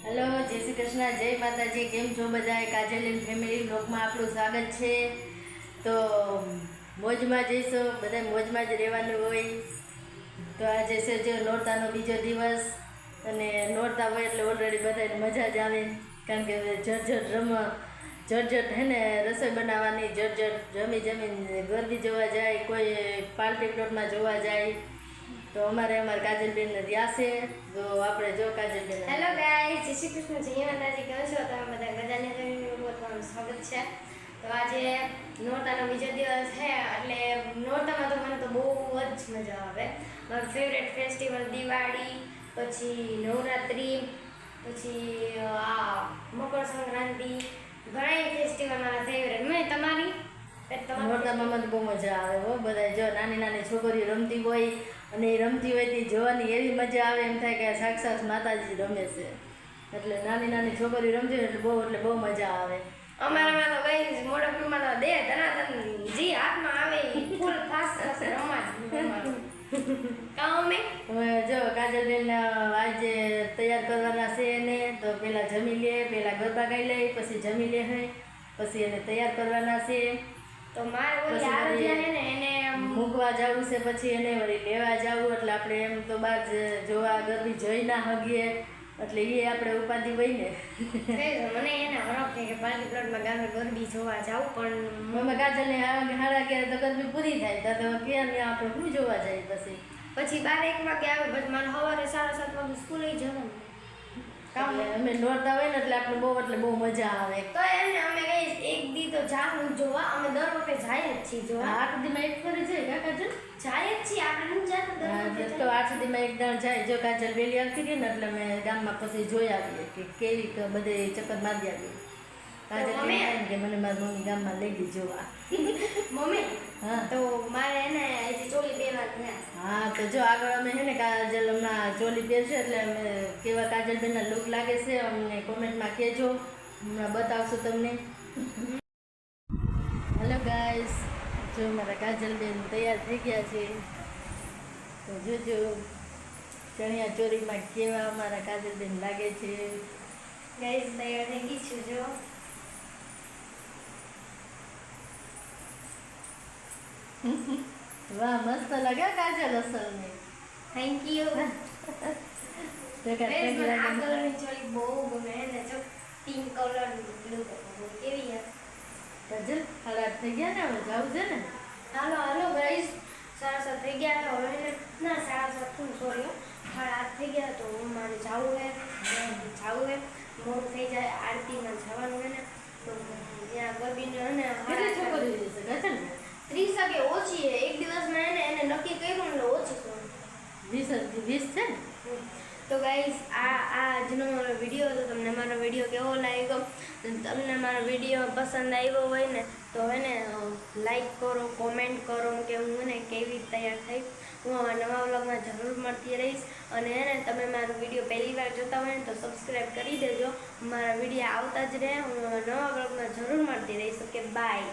Hello जय श्री कृष्ण जय माताजी केम छो बधाए काजल एंड फैमिली ब्लॉग में आपनु स्वागत है। तो मौज में जईशो बधाए मौज में ज रहेवानुं होय। तो आज से जो नोरतानो बीजो दिवस अने नोरता होय एटले ऑलरेडी बधाने मजा ज आवे कारण के झट है ने रसोई बनावानी झट जमी गरबी जोवा जाए कोई पार्टी प्लॉट में जोवा जाए। तो अमारे काजलबेन ने રહ્યા છે તો આપણે જો કાજલબેન હેલો ગાઈસ જય શ્રી કૃષ્ણ જય માતાજી કહો છો તમે બધા ગજાને તમારું સ્વાગત છે। તો આજે નોરતાનો બીજો દિવસ છે એટલે નોરતામાં તો મને તો બહુ જ મજા આવે। મારો ફેવરેટ ફેસ્ટિવલ દિવાળી પછી નવરાત્રી પછી આ મકર સંક્રાંતિ ઘણા ફેસ્ટિવલ મારા ફેવરેટ મેં તમારી નોરતામાં મને બહુ મજા આવે હો। બધા જો નાની નાની છોકરીઓ રમતી હોય અને રમતી હોય તે જોવાની એવી મજા આવે એમ થાય કે સાક્ષાત માતાજી રમે છે એટલે નાની નાની છોકરીઓ રમતી હોય એટલે બહુ મજા આવે। અમારામાં તો કઈ મોટા ફૂલમાં તો દે ધનાધન જી હાથમાં આવે ફૂલ ફાસ્ટ રમાજ કામે હવે જો કાજલબેન આજે તૈયાર કરવાના છે એને તો પહેલા જમી લે પહેલા ગરબા ગાઈ લે પછી જમી લે હે પછી એને તૈયાર કરવાના છે। તો મારે ઓલી આરોગ્ય હે ને એને મૂકવા જવું છે પછી એને વળી લેવા જવું એટલે આપણે એમ તો બહાર જોવા ગરબી જોઈ ના હગીએ એટલે એ આપણે ઉપાધિ હોય ને મને એને હરખ છે કે પાર્ટી પ્લોટમાં ગામે ગરબી જોવા જાવ પણ મમ્મી કાજલને હાડા ક્યારે તો ગરબી પૂરી થાય તો ક્યાં આપણે શું જોવા જાય પછી 12-1 વાગે આવે પછી મારે સવારે 7:30 વાગે સ્કૂલે જવાનું કામ અમે નોરતા હોય ને એટલે આપણે બહુ મજા આવે। તો એને અમે કઈ એક દી તો જાવું જોવા અમે દર વખતે જાય જ છીએ જોવા। 8 દીમાં એક ફરી જાય કાજલ જાય જ છીએ આપણે ન જાતો દર વખતે તો 8 દીમાં એક દાણ જાય જો કાજલ વેલી આવતી હતી ને એટલે અમે ગામમાં પછી જોઈ આવીએ કે કેવી બધે ચક્કર મારી આવીએ। કાજલ કે મને મારી મમ્મી ગામમાં લઈ ગઈ જોવા મમ્મી હા તો મારે એને હજી ચોલી પહેરવા છે। हाँ तो जो आगे अमे है ने काजल हमणां चोली પહેરશે એટલે અમે કેવા કાજલબેનના લુક લાગે છે અમને કોમેન્ટમાં કહેજો હમણાં બતાવશું તમને। હેલો ગાઈસ જો મારા કાજલબેન તૈયાર થઈ ગયા છે તો જોજો ચણિયા ચોરીમાં કેવા અમારા કાજલબેન લાગે છે। ગાઈસ તૈયાર થઈ ગઈ છું જો वाह मस्त लगा काजल असल में थैंक यू तो करते મને આ કલરની ચોલી બહુ ગમે ને જો પિંક કલર બ્લુ કલર કેવી છે કાજલ હાલા થઈ ગયા ને હવે જાવું છે ને હાલો હાલો ગાઈસ 7:30 થઈ ગયા તો હવે ના 7:30 સોરી 8:30 થઈ ગયા તો મારે જાવું હે મોડું થઈ જાય આરતીમાં જવાનું હે ને તો ત્યાં ગરબીને ને કેટલી છોકરીઓ છે કાજલ 30 વાગે ઓછી છે એક દિવસમાં એને નક્કી કર્યું એટલે ઓછી છે 20 છે ને તો ગાઈસ આજનો મારો વિડીયો હતો તમને મારો વિડીયો કેવો લાગ્યો તમને મારો વિડીયો પસંદ આવ્યો હોય ને તો એને લાઈક કરો કોમેન્ટ કરો કે હું ને કેવી તૈયાર થઈ હું નવા વ્લોગમાં જરૂર મળતી રહીશ અને એને તમે મારો વિડીયો પહેલી વાર જોતા હોય ને તો સબસ્ક્રાઈબ કરી દેજો મારા વિડીયો આવતા જ રહે હું નવા વ્લોગમાં જરૂર મળતી રહીશ ઓકે બાય।